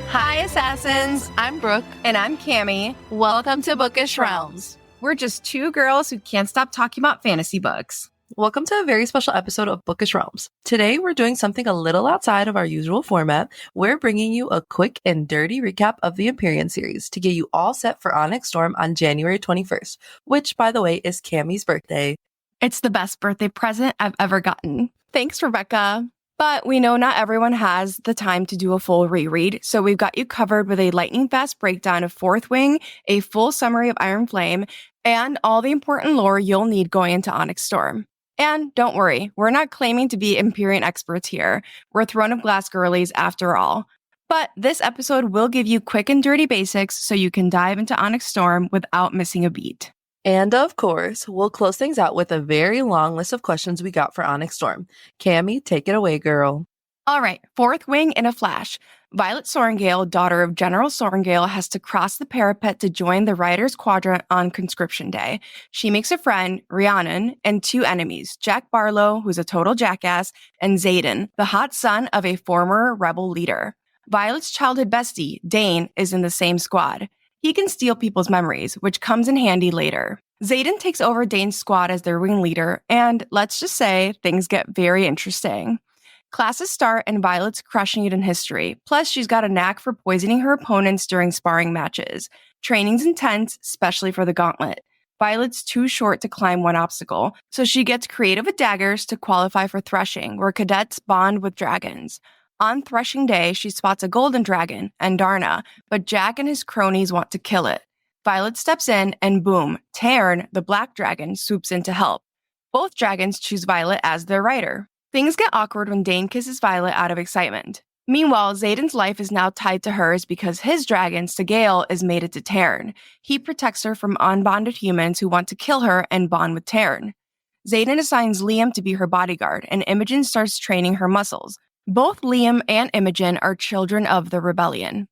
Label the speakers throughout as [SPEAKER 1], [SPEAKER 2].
[SPEAKER 1] Hi, Assassins! I'm Brooke.
[SPEAKER 2] And I'm Cami.
[SPEAKER 1] Welcome to Bookish Realms.
[SPEAKER 2] We're just two girls who can't stop talking about fantasy books.
[SPEAKER 1] Welcome to a very special episode of Bookish Realms. Today, we're doing something a little outside of our usual format. We're bringing you a quick and dirty recap of the Empyrean series to get you all set for Onyx Storm on January 21st, which, by the way, is Cami's birthday.
[SPEAKER 2] It's the best birthday present I've ever gotten. Thanks, Rebecca. But we know not everyone has the time to do a full reread, so we've got you covered with a lightning-fast breakdown of Fourth Wing, a full summary of Iron Flame, and all the important lore you'll need going into Onyx Storm. And don't worry, we're not claiming to be Empyrean experts here. We're Throne of Glass girlies after all. But this episode will give you quick and dirty basics so you can dive into Onyx Storm without missing a beat.
[SPEAKER 1] And of course, we'll close things out with a very long list of questions we got for Onyx Storm. Cami, take it away, girl.
[SPEAKER 2] All right, Fourth Wing in a flash. Violet Sorrengail, daughter of General Sorrengail, has to cross the parapet to join the Riders' Quadrant on Conscription Day. She makes a friend, Rhiannon, and two enemies, Jack Barlow, who's a total jackass, and Xaden, the hot son of a former rebel leader. Violet's childhood bestie, Dane, is in the same squad. He can steal people's memories, which comes in handy later. Xaden takes over Dane's squad as their wing leader, and let's just say things get very interesting. Classes start and Violet's crushing it in history, plus she's got a knack for poisoning her opponents during sparring matches. Training's intense, especially for the gauntlet. Violet's too short to climb one obstacle, so she gets creative with daggers to qualify for threshing, where cadets bond with dragons. On Threshing Day, she spots a golden dragon, Andarna, but Jack and his cronies want to kill it. Violet steps in, and boom, Tarn, the black dragon, swoops in to help. Both dragons choose Violet as their rider. Things get awkward when Dane kisses Violet out of excitement. Meanwhile, Xaden's life is now tied to hers because his dragon, Sagail, is mated to Tarn. He protects her from unbonded humans who want to kill her and bond with Tarn. Xaden assigns Liam to be her bodyguard, and Imogen starts training her muscles. Both Liam and Imogen are children of the rebellion.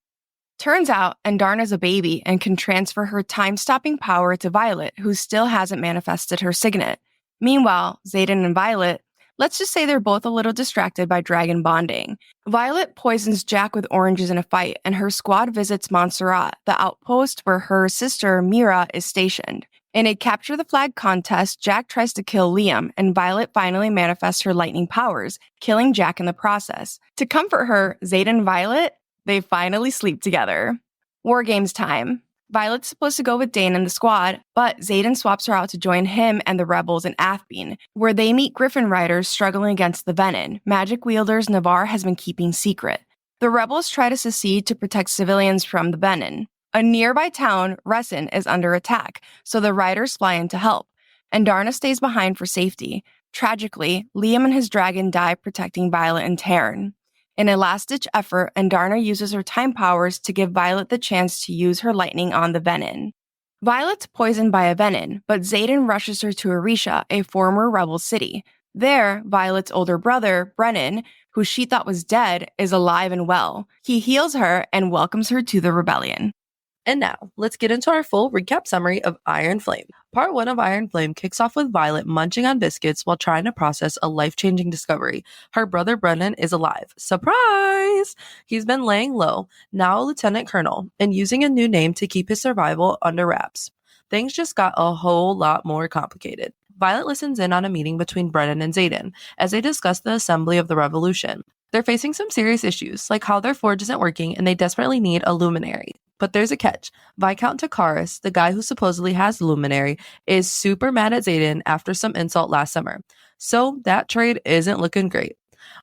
[SPEAKER 2] Turns out, Andarna's a baby and can transfer her time-stopping power to Violet, who still hasn't manifested her signet. Meanwhile, Xaden and Violet, let's just say they're both a little distracted by dragon bonding. Violet poisons Jack with oranges in a fight, and her squad visits Montserrat, the outpost where her sister, Mira, is stationed. In a Capture the Flag contest, Jack tries to kill Liam, and Violet finally manifests her lightning powers, killing Jack in the process. To comfort her, Xaden and Violet, they finally sleep together. War Games time. Violet's supposed to go with Dane and the squad, but Xaden swaps her out to join him and the rebels in Athbeen, where they meet Griffin riders struggling against the Venin, magic wielders Navarre has been keeping secret. The rebels try to secede to protect civilians from the Venin. A nearby town, Resin, is under attack, so the riders fly in to help. Andarna stays behind for safety. Tragically, Liam and his dragon die protecting Violet and Tarn. In a last-ditch effort, Andarna uses her time powers to give Violet the chance to use her lightning on the Venin. Violet's poisoned by a Venin, but Xaden rushes her to Arisha, a former rebel city. There, Violet's older brother, Brennan, who she thought was dead, is alive and well. He heals her and welcomes her to the rebellion.
[SPEAKER 1] And now, let's get into our full recap summary of Iron Flame. Part 1 of Iron Flame kicks off with Violet munching on biscuits while trying to process a life-changing discovery. Her brother Brennan is alive. Surprise! He's been laying low, now a lieutenant colonel, and using a new name to keep his survival under wraps. Things just got a whole lot more complicated. Violet listens in on a meeting between Brennan and Xaden as they discuss the assembly of the revolution. They're facing some serious issues, like how their forge isn't working and they desperately need a luminary. But there's a catch. Viscount Takaris, the guy who supposedly has the luminary, is super mad at Xaden after some insult last summer. So that trade isn't looking great.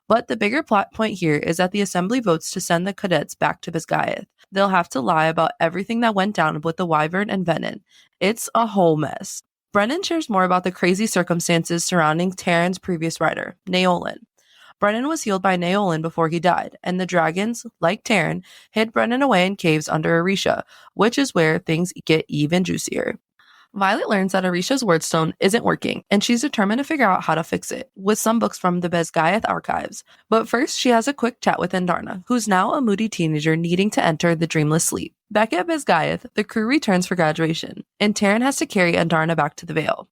[SPEAKER 1] But the bigger plot point here is that the assembly votes to send the cadets back to Bisgayeth. They'll have to lie about everything that went down with the Wyvern and Venin. It's a whole mess. Brennan shares more about the crazy circumstances surrounding Taryn's previous rider, Naolin. Brennan was healed by Naolin before he died, and the dragons, like Taryn, hid Brennan away in caves under Arisha, which is where things get even juicier. Violet learns that Arisha's wordstone isn't working, and she's determined to figure out how to fix it, with some books from the Bisgayeth archives. But first, she has a quick chat with Andarna, who's now a moody teenager needing to enter the dreamless sleep. Back at Bisgayeth, the crew returns for graduation, and Taryn has to carry Andarna back to the Vale.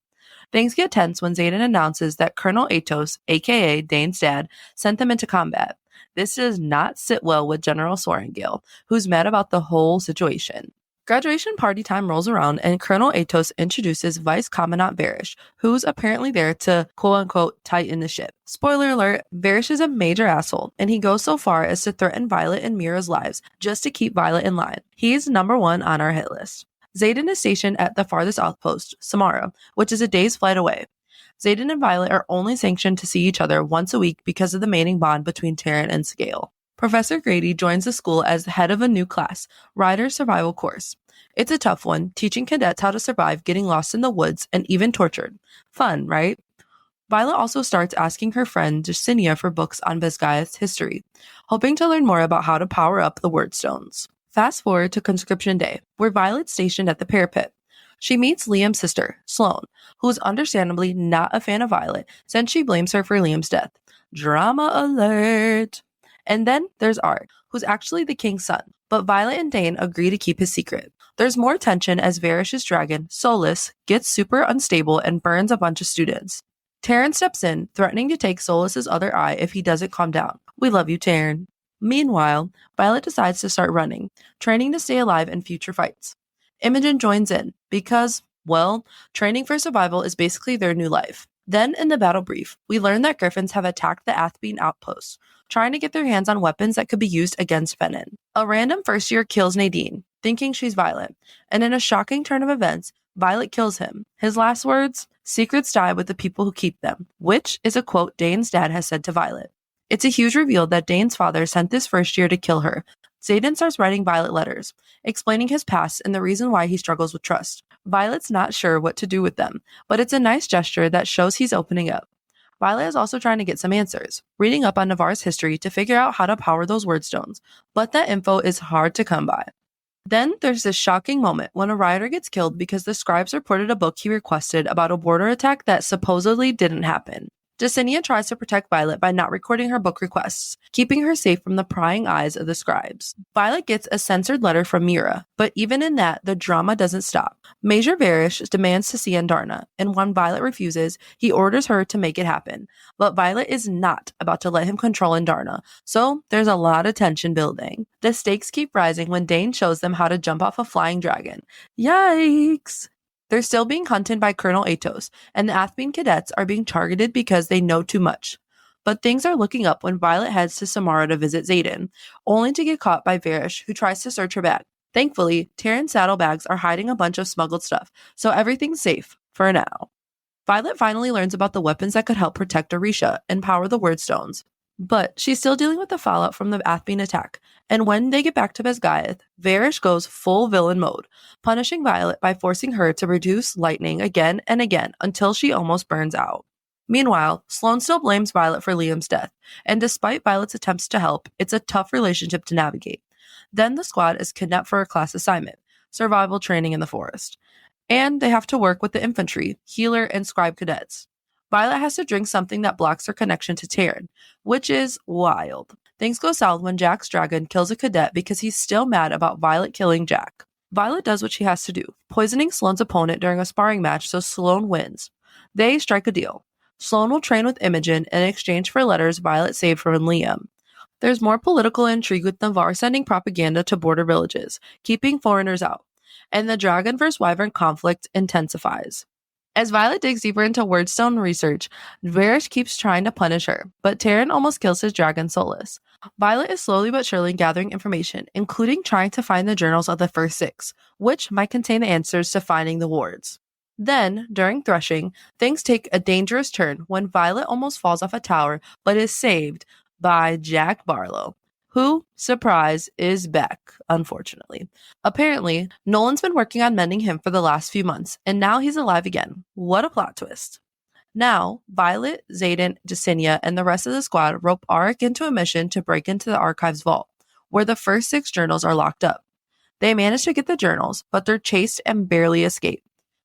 [SPEAKER 1] Things get tense when Xaden announces that Colonel Atos, aka Dane's dad, sent them into combat. This does not sit well with General Sorengale, who's mad about the whole situation. Graduation party time rolls around and Colonel Atos introduces Vice Commandant Varish, who's apparently there to quote-unquote tighten the ship. Spoiler alert, Varish is a major asshole, and he goes so far as to threaten Violet and Mira's lives just to keep Violet in line. He's number 1 on our hit list. Xaden is stationed at the farthest outpost, Samara, which is a day's flight away. Xaden and Violet are only sanctioned to see each other once a week because of the mating bond between Terran and Scale. Professor Grady joins the school as the head of a new class, Rider Survival course. It's a tough one, teaching cadets how to survive getting lost in the woods and even tortured. Fun, right? Violet also starts asking her friend Jacinia for books on Vizcaya's history, hoping to learn more about how to power up the word stones. Fast forward to conscription day, where Violet's stationed at the parapet. She meets Liam's sister, Sloane, who is understandably not a fan of Violet since she blames her for Liam's death. Drama alert! And then there's Art, who's actually the king's son, but Violet and Dane agree to keep his secret. There's more tension as Varish's dragon, Solus, gets super unstable and burns a bunch of students. Terran steps in, threatening to take Solus's other eye if he doesn't calm down. We love you, Terran. Meanwhile, Violet decides to start running, training to stay alive in future fights. Imogen joins in because, well, training for survival is basically their new life. Then, in the battle brief, we learn that Griffins have attacked the Athbean outpost, trying to get their hands on weapons that could be used against Venin. A random first year kills Nadine, thinking she's Violet, and in a shocking turn of events, Violet kills him. His last words, "Secrets die with the people who keep them," which is a quote Dane's dad has said to Violet. It's a huge reveal that Dane's father sent this first year to kill her. Xaden starts writing Violet letters, explaining his past and the reason why he struggles with trust. Violet's not sure what to do with them, but it's a nice gesture that shows he's opening up. Violet is also trying to get some answers, reading up on Navarre's history to figure out how to power those word stones, but that info is hard to come by. Then there's this shocking moment when a rider gets killed because the scribes reported a book he requested about a border attack that supposedly didn't happen. Jacinia tries to protect Violet by not recording her book requests, keeping her safe from the prying eyes of the scribes. Violet gets a censored letter from Mira, but even in that, the drama doesn't stop. Major Varish demands to see Andarna, and when Violet refuses, he orders her to make it happen. But Violet is not about to let him control Andarna, so there's a lot of tension building. The stakes keep rising when Dane shows them how to jump off a flying dragon. Yikes! They're still being hunted by Colonel Atos, and the Athbean cadets are being targeted because they know too much. But things are looking up when Violet heads to Samara to visit Xaden, only to get caught by Varish, who tries to search her bag. Thankfully, Terran saddlebags are hiding a bunch of smuggled stuff, so everything's safe, for now. Violet finally learns about the weapons that could help protect Orisha and power the word stones. But she's still dealing with the fallout from the Athbean attack, and when they get back to Vizcaya, Varish goes full villain mode, punishing Violet by forcing her to produce lightning again and again until she almost burns out. Meanwhile, Sloane still blames Violet for Liam's death, and despite Violet's attempts to help, it's a tough relationship to navigate. Then the squad is kidnapped for a class assignment, survival training in the forest, and they have to work with the infantry, healer, and scribe cadets. Violet has to drink something that blocks her connection to Terran, which is wild. Things go south when Jack's dragon kills a cadet because he's still mad about Violet killing Jack. Violet does what she has to do, poisoning Sloane's opponent during a sparring match so Sloane wins. They strike a deal. Sloane will train with Imogen in exchange for letters Violet saved from Liam. There's more political intrigue with Navarre sending propaganda to border villages, keeping foreigners out, and the dragon vs. Wyvern conflict intensifies. As Violet digs deeper into wordstone research, Varish keeps trying to punish her, but Terran almost kills his dragon Solus. Violet is slowly but surely gathering information, including trying to find the journals of the first 6, which might contain the answers to finding the wards. Then, during threshing, things take a dangerous turn when Violet almost falls off a tower, but is saved by Jack Barlow, who, surprise, is back, unfortunately. Apparently, Nolan's been working on mending him for the last few months, and now he's alive again. What a plot twist. Now, Violet, Xaden, Jacinia, and the rest of the squad rope Arik into a mission to break into the archives vault, where the first 6 journals are locked up. They manage to get the journals, but they're chased and barely escape.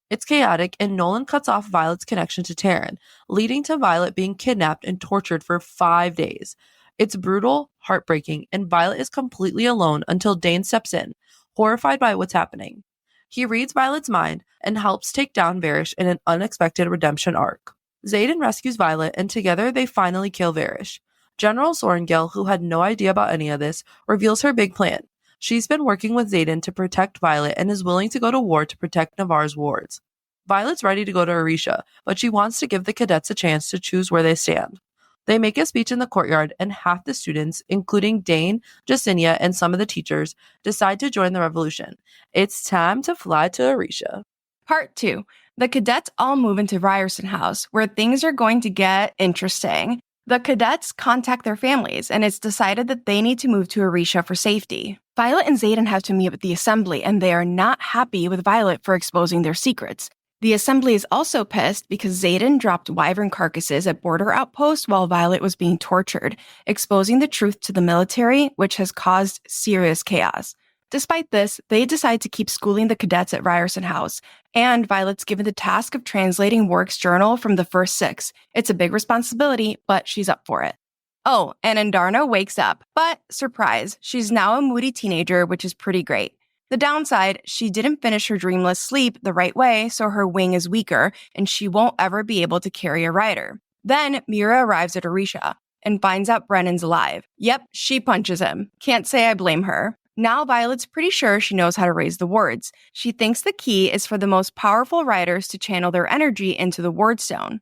[SPEAKER 1] It's chaotic, and Nolan cuts off Violet's connection to Terran, leading to Violet being kidnapped and tortured for 5 days. It's brutal, heartbreaking, and Violet is completely alone until Dane steps in, horrified by what's happening. He reads Violet's mind and helps take down Varish in an unexpected redemption arc. Xaden rescues Violet, and together they finally kill Varish. General Sorengale, who had no idea about any of this, reveals her big plan. She's been working with Xaden to protect Violet and is willing to go to war to protect Navarre's wards. Violet's ready to go to Orisha, but she wants to give the cadets a chance to choose where they stand. They make a speech in the courtyard, and half the students, including Dane, Jacinia, and some of the teachers, decide to join the revolution. It's time to fly to Orisha.
[SPEAKER 2] Part 2. The cadets all move into Ryerson House, where things are going to get interesting. The cadets contact their families, and it's decided that they need to move to Orisha for safety. Violet and Xaden have to meet with the assembly, and they are not happy with Violet for exposing their secrets. The assembly is also pissed because Xaden dropped wyvern carcasses at border outposts while Violet was being tortured, exposing the truth to the military, which has caused serious chaos. Despite this, they decide to keep schooling the cadets at Ryerson House, and Violet's given the task of translating Warwick's journal from the first 6. It's a big responsibility, but she's up for it. Oh, and Andarna wakes up, but surprise, she's now a moody teenager, which is pretty great. The downside, she didn't finish her dreamless sleep the right way, so her wing is weaker, and she won't ever be able to carry a rider. Then Mira arrives at Orisha and finds out Brennan's alive. Yep, she punches him. Can't say I blame her. Now Violet's pretty sure she knows how to raise the wards. She thinks the key is for the most powerful riders to channel their energy into the ward stone.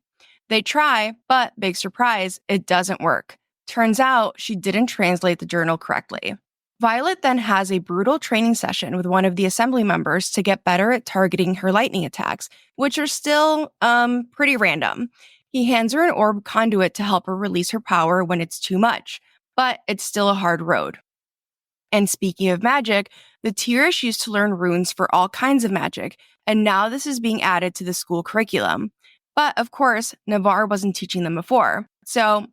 [SPEAKER 2] They try, but big surprise, it doesn't work. Turns out she didn't translate the journal correctly. Violet then has a brutal training session with one of the assembly members to get better at targeting her lightning attacks, which are still, pretty random. He hands her an orb conduit to help her release her power when it's too much, but it's still a hard road. And speaking of magic, the Tierish used to learn runes for all kinds of magic, and now this is being added to the school curriculum. But of course, Navarre wasn't teaching them before, so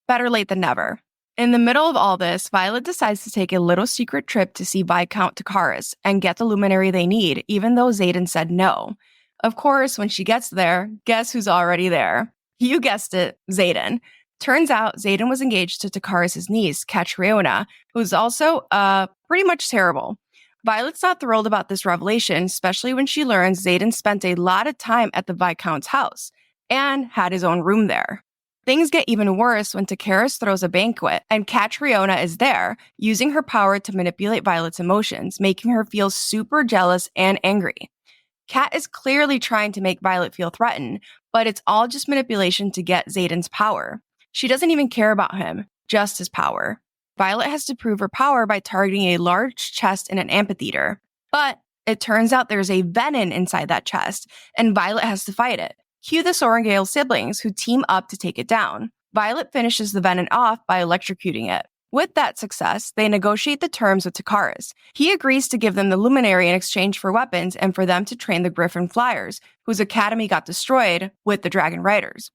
[SPEAKER 2] better late than never. In the middle of all this, Violet decides to take a little secret trip to see Viscount Takaris and get the luminary they need, even though Xaden said no. Of course, when she gets there, guess who's already there? You guessed it, Xaden. Turns out Xaden was engaged to Takaris' niece, Catriona, who's also, pretty much terrible. Violet's not thrilled about this revelation, especially when she learns Xaden spent a lot of time at the Viscount's house and had his own room there. Things get even worse when Takaris throws a banquet, and Catriona is there, using her power to manipulate Violet's emotions, making her feel super jealous and angry. Cat is clearly trying to make Violet feel threatened, but it's all just manipulation to get Xaden's power. She doesn't even care about him, just his power. Violet has to prove her power by targeting a large chest in an amphitheater. But it turns out there's a venin inside that chest, and Violet has to fight it. Cue the Sorengale siblings, who team up to take it down. Violet finishes the venin off by electrocuting it. With that success, they negotiate the terms with Takaris. He agrees to give them the luminary in exchange for weapons and for them to train the Griffin Flyers, whose academy got destroyed with the Dragon Riders.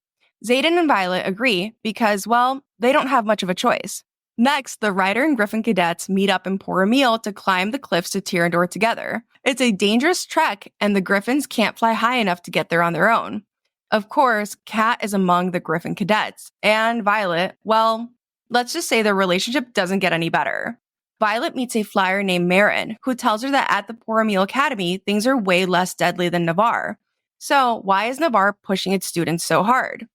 [SPEAKER 2] Xaden and Violet agree because, well, they don't have much of a choice. Next, the Rider and Griffin cadets meet up in Port-Emil to climb the cliffs to Tyrrendor together. It's a dangerous trek, and the Griffins can't fly high enough to get there on their own. Of course, Cat is among the Griffin cadets, and Violet, well, let's just say their relationship doesn't get any better. Violet meets a flyer named Marin, who tells her that at the Port-Emil Academy, things are way less deadly than Navarre. So why is Navarre pushing its students so hard?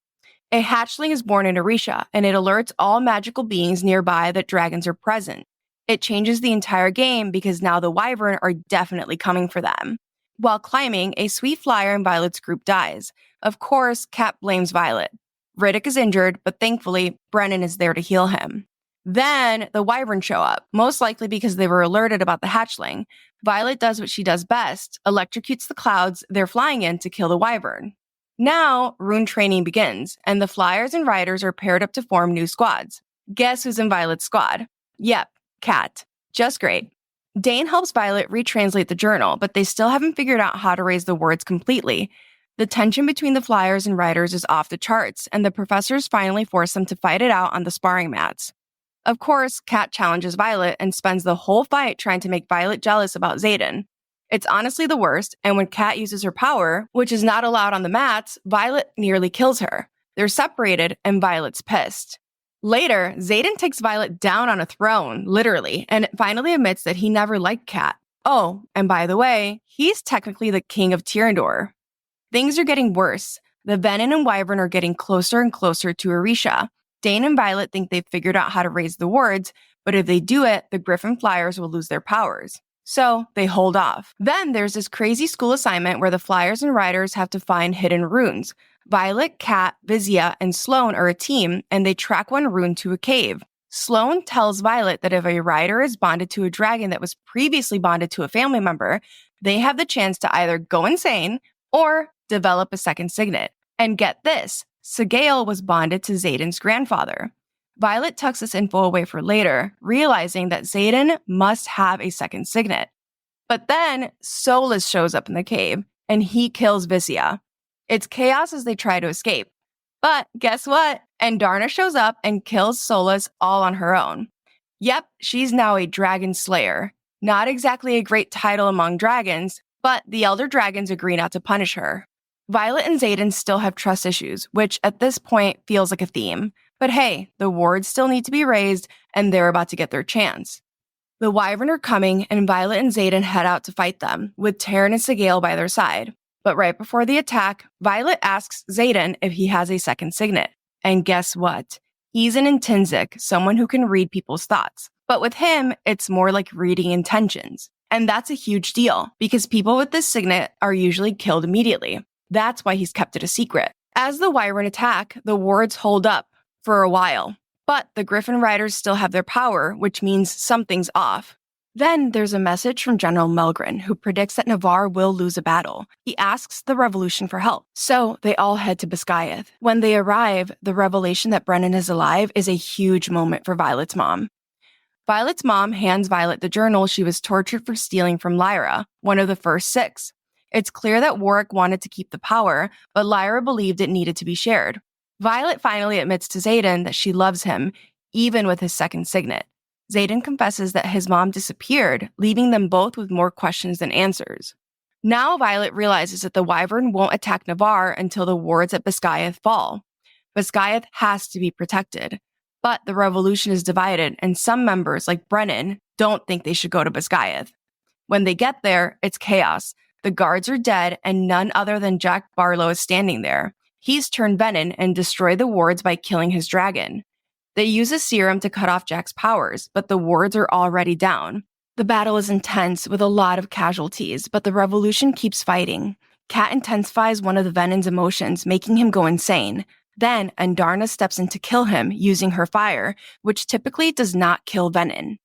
[SPEAKER 2] A hatchling is born in Orisha, and it alerts all magical beings nearby that dragons are present. It changes the entire game because now the Wyvern are definitely coming for them. While climbing, a sweet flyer in Violet's group dies. Of course, Cat blames Violet. Riddick is injured, but thankfully, Brennan is there to heal him. Then, the Wyvern show up, most likely because they were alerted about the hatchling. Violet does what she does best, electrocutes the clouds they're flying in to kill the Wyvern. Now, rune training begins, and the Flyers and Riders are paired up to form new squads. Guess who's in Violet's squad? Yep, Cat. Just great. Dane helps Violet retranslate the journal, but they still haven't figured out how to raise the words completely. The tension between the Flyers and Riders is off the charts, and the professors finally force them to fight it out on the sparring mats. Of course, Cat challenges Violet and spends the whole fight trying to make Violet jealous about Xaden. It's honestly the worst, and when Cat uses her power, which is not allowed on the mats, Violet nearly kills her. They're separated, and Violet's pissed. Later, Xaden takes Violet down on a throne, literally, and finally admits that he never liked Cat. Oh, and by the way, he's technically the king of Tyrrendor. Things are getting worse. The Venin and Wyvern are getting closer and closer to Orisha. Dane and Violet think they've figured out how to raise the wards, but if they do it, the Griffin Flyers will lose their powers. So they hold off. Then there's this crazy school assignment where the Flyers and Riders have to find hidden runes. Violet, Kat, Vizia, and Sloane are a team, and they track one rune to a cave. Sloane tells Violet that if a rider is bonded to a dragon that was previously bonded to a family member, they have the chance to either go insane or develop a second signet. And get this, Sagail was bonded to Xaden's grandfather. Violet tucks this info away for later, realizing that Xaden must have a second signet. But then Solus shows up in the cave, and he kills Vizia. It's chaos as they try to escape. But guess what? Andarna shows up and kills Solus all on her own. Yep, she's now a dragon slayer. Not exactly a great title among dragons, but the elder dragons agree not to punish her. Violet and Xaden still have trust issues, which at this point feels like a theme. But hey, the wards still need to be raised, and they're about to get their chance. The Wyvern are coming, and Violet and Xaden head out to fight them, with Terran and Sagail by their side. But right before the attack, Violet asks Xaden if he has a second signet. And guess what? He's an intrinsic, someone who can read people's thoughts. But with him, it's more like reading intentions. And that's a huge deal, because people with this signet are usually killed immediately. That's why he's kept it a secret. As the Wyvern attack, the wards hold up for a while. But the Griffin Riders still have their power, which means something's off. Then there's a message from General Melgren, who predicts that Navarre will lose a battle. He asks the Revolution for help. So they all head to Biscayeth. When they arrive, the revelation that Brennan is alive is a huge moment for Violet's mom. Violet's mom hands Violet the journal she was tortured for stealing from Lyra, one of the first 6. It's clear that Warwick wanted to keep the power, but Lyra believed it needed to be shared. Violet finally admits to Xaden that she loves him, even with his second signet. Xaden confesses that his mom disappeared, leaving them both with more questions than answers. Now Violet realizes that the Wyvern won't attack Navarre until the wards at Biscayeth fall. Biscayeth has to be protected. But the revolution is divided, and some members, like Brennan, don't think they should go to Biscayeth. When they get there, it's chaos. The guards are dead, and none other than Jack Barlow is standing there. He's turned Venin and destroyed the wards by killing his dragon. They use a serum to cut off Jack's powers, but the wards are already down. The battle is intense with a lot of casualties, but the revolution keeps fighting. Kat intensifies one of the Venin's emotions, making him go insane. Then Andarna steps in to kill him using her fire, which typically does not kill Venin.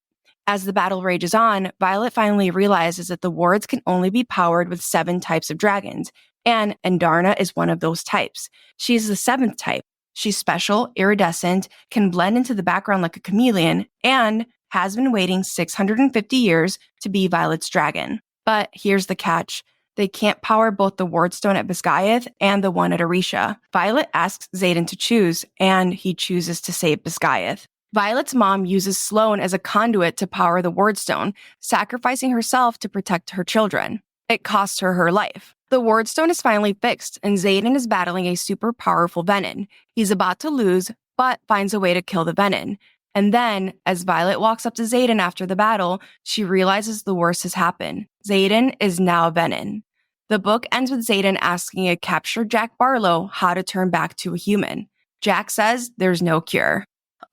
[SPEAKER 2] As the battle rages on, Violet finally realizes that the wards can only be powered with 7 types of dragons, and Andarna is one of those types. She's the 7th type. She's special, iridescent, can blend into the background like a chameleon, and has been waiting 650 years to be Violet's dragon. But here's the catch. They can't power both the wardstone at Biscayeth and the one at Orisha. Violet asks Xaden to choose, and he chooses to save Biscayeth. Violet's mom uses Sloane as a conduit to power the wardstone, sacrificing herself to protect her children. It costs her her life. The wardstone is finally fixed, and Xaden is battling a super powerful Venin. He's about to lose, but finds a way to kill the Venin. And then, as Violet walks up to Xaden after the battle, she realizes the worst has happened. Xaden is now Venin. The book ends with Xaden asking a captured Jack Barlow how to turn back to a human. Jack says there's no cure.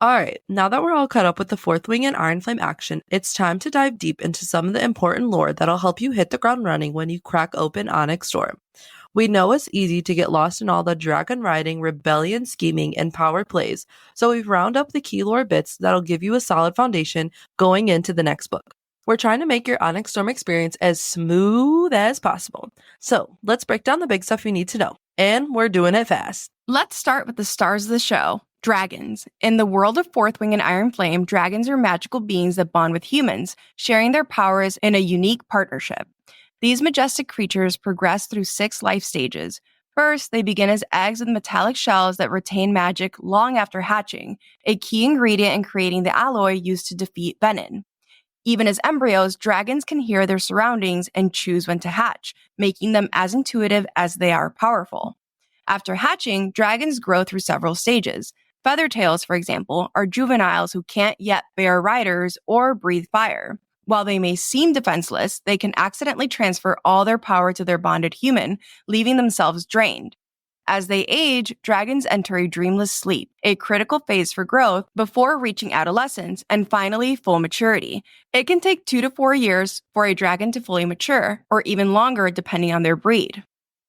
[SPEAKER 1] Alright, now that we're all caught up with the Fourth Wing and Iron Flame action, it's time to dive deep into some of the important lore that'll help you hit the ground running when you crack open Onyx Storm. We know it's easy to get lost in all the dragon riding, rebellion scheming, and power plays, so we've rounded up the key lore bits that'll give you a solid foundation going into the next book. We're trying to make your Onyx Storm experience as smooth as possible. So let's break down the big stuff you need to know, and we're doing it fast.
[SPEAKER 2] Let's start with the stars of the show. Dragons. In the world of Fourth Wing and Iron Flame, dragons are magical beings that bond with humans, sharing their powers in a unique partnership. These majestic creatures progress through 6 life stages. First, they begin as eggs with metallic shells that retain magic long after hatching, a key ingredient in creating the alloy used to defeat Venin. Even as embryos, dragons can hear their surroundings and choose when to hatch, making them as intuitive as they are powerful. After hatching, dragons grow through several stages. Feathertails, for example, are juveniles who can't yet bear riders or breathe fire. While they may seem defenseless, they can accidentally transfer all their power to their bonded human, leaving themselves drained. As they age, dragons enter a dreamless sleep, a critical phase for growth before reaching adolescence and finally full maturity. It can take 2 to 4 years for a dragon to fully mature, or even longer depending on their breed.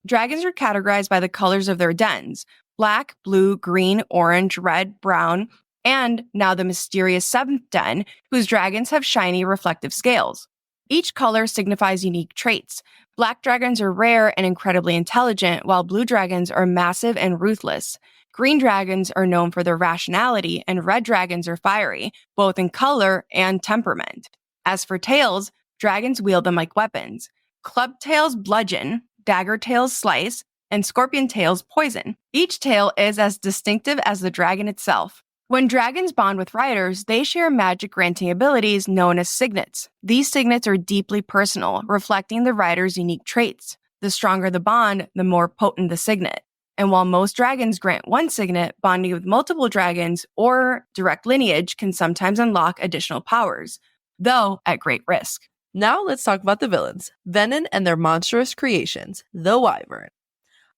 [SPEAKER 2] Dragons are categorized by the colors of their dens: black, blue, green, orange, red, brown, and now the mysterious seventh den, whose dragons have shiny reflective scales. Each color signifies unique traits. Black dragons are rare and incredibly intelligent, while blue dragons are massive and ruthless. Green dragons are known for their rationality, and red dragons are fiery, both in color and temperament. As for tails, dragons wield them like weapons. Club tails bludgeon, dagger tails slice, and scorpion tails poison. Each tail is as distinctive as the dragon itself. When dragons bond with riders, they share magic-granting abilities known as signets. These signets are deeply personal, reflecting the rider's unique traits. The stronger the bond, the more potent the signet. And while most dragons grant one signet, bonding with multiple dragons or direct lineage can sometimes unlock additional powers, though at great risk.
[SPEAKER 1] Now let's talk about the villains, Venin and their monstrous creations, the Wyvern.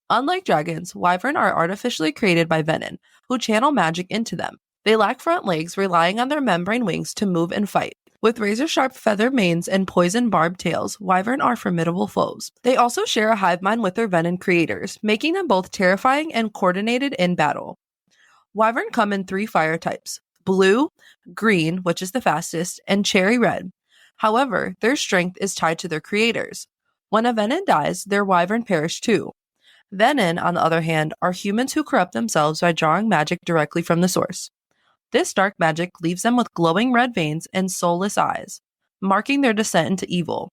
[SPEAKER 1] Unlike dragons, Wyvern are artificially created by Venin, who channel magic into them. They lack front legs, relying on their membrane wings to move and fight. With razor-sharp feather manes and poison-barbed tails, Wyvern are formidable foes. They also share a hive mind with their Venin creators, making them both terrifying and coordinated in battle. Wyvern come in 3 fire types: blue, green, which is the fastest, and cherry red. However, their strength is tied to their creators. When a Venin dies, their Wyvern perish too. Venin, on the other hand, are humans who corrupt themselves by drawing magic directly from the source. This dark magic leaves them with glowing red veins and soulless eyes, marking their descent into evil.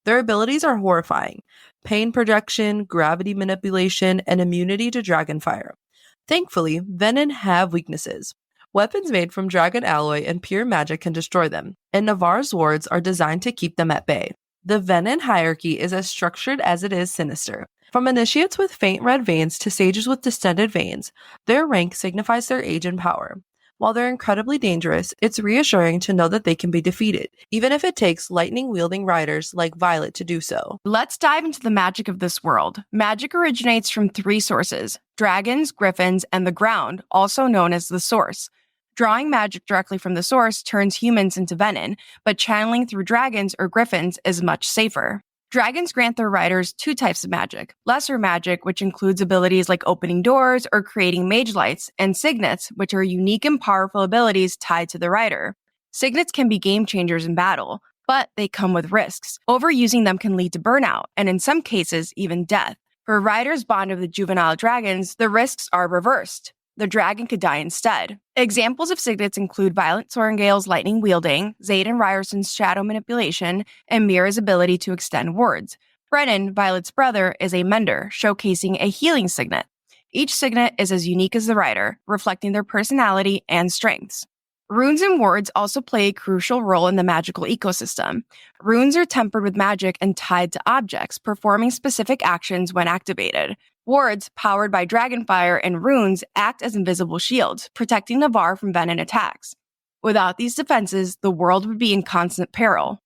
[SPEAKER 1] Their abilities are horrifying: pain projection, gravity manipulation, and immunity to dragon fire. Thankfully, Venin have weaknesses. Weapons made from dragon alloy and pure magic can destroy them, and Navarre's wards are designed to keep them at bay. The Venin hierarchy is as structured as it is sinister. From initiates with faint red veins to sages with distended veins, their rank signifies their age and power. While they're incredibly dangerous, it's reassuring to know that they can be defeated, even if it takes lightning-wielding riders like Violet to do so.
[SPEAKER 2] Let's dive into the magic of this world. Magic originates from 3 sources: dragons, griffins, and the ground, also known as the source. Drawing magic directly from the source turns humans into Venin, but channeling through dragons or griffins is much safer. Dragons grant their riders 2 types of magic: lesser magic, which includes abilities like opening doors or creating mage lights, and signets, which are unique and powerful abilities tied to the rider. Signets can be game changers in battle, but they come with risks. Overusing them can lead to burnout, and in some cases, even death. For riders bonded with juvenile dragons, the risks are reversed. The dragon could die instead. Examples of signets include Violet Sorrengail's lightning wielding, Xaden Ryerson's shadow manipulation, and Mira's ability to extend wards. Brennan, Violet's brother, is a mender, showcasing a healing signet. Each signet is as unique as the rider, reflecting their personality and strengths. Runes and wards also play a crucial role in the magical ecosystem. Runes are tempered with magic and tied to objects, performing specific actions when activated. Wards, powered by dragonfire and runes, act as invisible shields, protecting Navarre from Venin attacks. Without these defenses, the world would be in constant peril.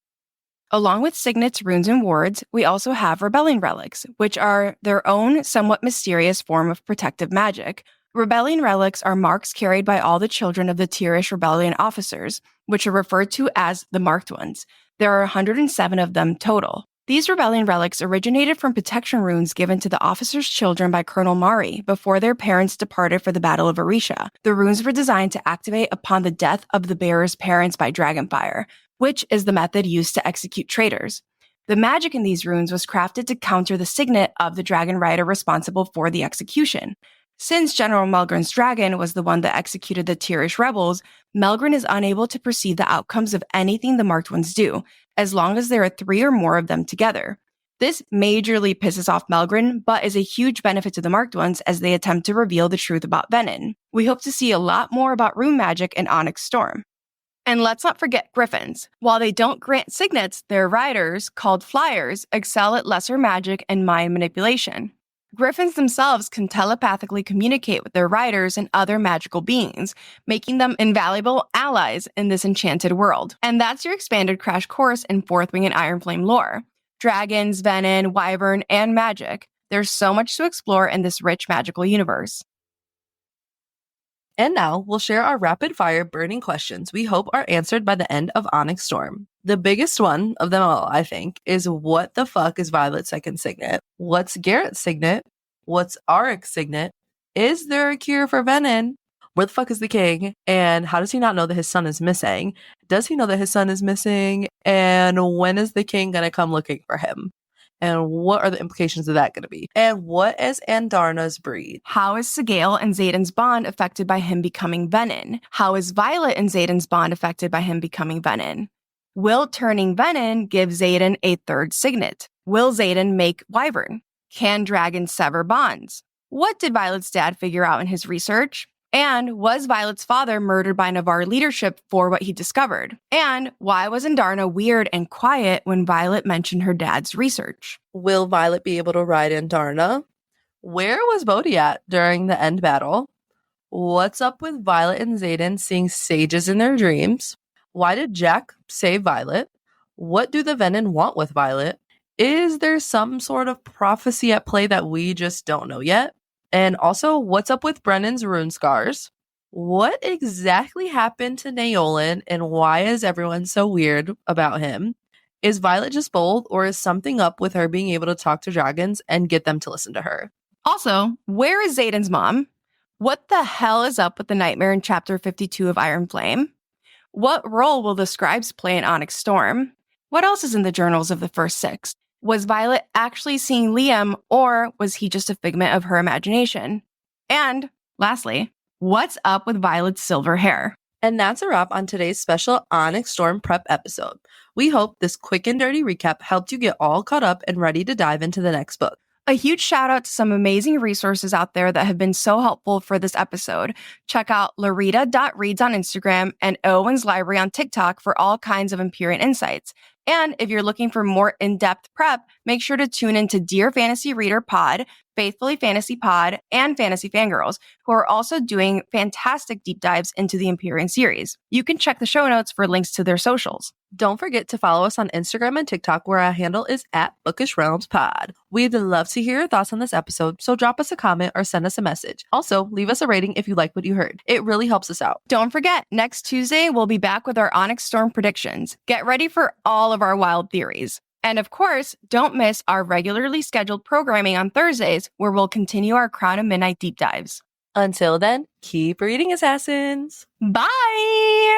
[SPEAKER 2] Along with signets, runes, and wards, we also have rebelling relics, which are their own somewhat mysterious form of protective magic. Rebelling relics are marks carried by all the children of the Tierish rebellion officers, which are referred to as the Marked Ones. There are 107 of them total. These rebellion relics originated from protection runes given to the officers' children by Colonel Mari before their parents departed for the Battle of Arisha. The runes were designed to activate upon the death of the bearer's parents by dragonfire, which is the method used to execute traitors. The magic in these runes was crafted to counter the signet of the dragon rider responsible for the execution. Since General Melgren's dragon was the one that executed the Tierish rebels, Melgren is unable to perceive the outcomes of anything the Marked Ones do, as long as there are 3 or more of them together. This majorly pisses off Melgren, but is a huge benefit to the Marked Ones as they attempt to reveal the truth about Venin. We hope to see a lot more about rune magic in Onyx Storm. And let's not forget griffins. While they don't grant signets, their riders, called flyers, excel at lesser magic and mind manipulation. Griffins themselves can telepathically communicate with their riders and other magical beings, making them invaluable allies in this enchanted world. And that's your expanded crash course in Fourth Wing and Iron Flame lore. Dragons, Venin, Wyvern, and magic. There's so much to explore in this rich magical universe.
[SPEAKER 1] And now we'll share our rapid fire burning questions we hope are answered by the end of Onyx Storm. The biggest one of them all, I think, is what the fuck is Violet's second signet? What's Garrett's signet? What's Aric's signet? Is there a cure for Venin? Where the fuck is the king? And how does he not know that his son is missing? Does he know that his son is missing? And when is the king gonna come looking for him? And what are the implications of that going to be? And what is Andarna's breed?
[SPEAKER 2] How is Sigale and Xaden's bond affected by him becoming Venin? How is Violet and Xaden's bond affected by him becoming Venin? Will turning Venin give Xaden a third signet? Will Xaden make Wyvern? Can dragons sever bonds? What did Violet's dad figure out in his research? And was Violet's father murdered by Navarre leadership for what he discovered? And why was Andarna weird and quiet when Violet mentioned her dad's research?
[SPEAKER 1] Will Violet be able to ride Andarna? Where was Bodhi at during the end battle? What's up with Violet and Xaden seeing sages in their dreams? Why did Jack save Violet? What do the Venin want with Violet? Is there some sort of prophecy at play that we just don't know yet? And also, what's up with Brennan's rune scars? What exactly happened to Naolan, and why is everyone so weird about him? Is Violet just bold, or is something up with her being able to talk to dragons and get them to listen to her?
[SPEAKER 2] Also, where is Xaden's mom? What the hell is up with the nightmare in Chapter 52 of Iron Flame? What role will the scribes play in Onyx Storm? What else is in the journals of the first six? Was Violet actually seeing Liam, or was he just a figment of her imagination? And, lastly, what's up with Violet's silver hair?
[SPEAKER 1] And that's a wrap on today's special Onyx Storm prep episode. We hope this quick and dirty recap helped you get all caught up and ready to dive into the next book.
[SPEAKER 2] A huge shout out to some amazing resources out there that have been so helpful for this episode. Check out larita.reads on Instagram and Owen's Library on TikTok for all kinds of Empyrean insights. And if you're looking for more in-depth prep, make sure to tune into Dear Fantasy Reader Pod, Faithfully Fantasy Pod, and Fantasy Fangirls, who are also doing fantastic deep dives into the Empyrean series. You can check the show notes for links to their socials.
[SPEAKER 1] Don't forget to follow us on Instagram and TikTok, where our handle is @Bookish Realms Pod. We'd love to hear your thoughts on this episode, so drop us a comment or send us a message. Also, leave us a rating if you like what you heard. It really helps us out.
[SPEAKER 2] Don't forget, next Tuesday, we'll be back with our Onyx Storm predictions. Get ready for all of our wild theories. And of course, don't miss our regularly scheduled programming on Thursdays, where we'll continue our Crown of Midnight deep dives.
[SPEAKER 1] Until then, keep reading, Assassins.
[SPEAKER 2] Bye!